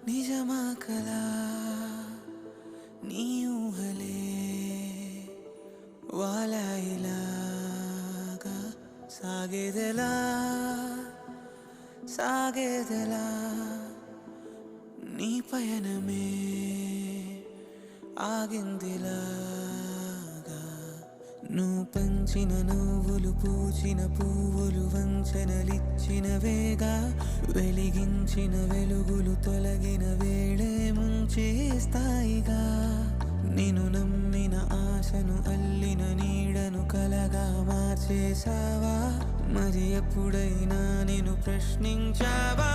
నిజమా కలా నీ ఊహలే వాలాయిలాగా సాగేదెలా సాగేదెలా నీ పయనమే ఆగిందిలాగా నువ్వు పంచిన నవ్వులు పూచిన పువ్వులు వంచనలిచ్చిన వేగా వెలిగించిన వెలుగులు తొలగిన వేళే ముంచేస్తాయిగా నేను నమ్మిన ఆశను అల్లిన నీడను కలగా మార్చేసావా మరి ఎప్పుడైనా నేను ప్రశ్నించావా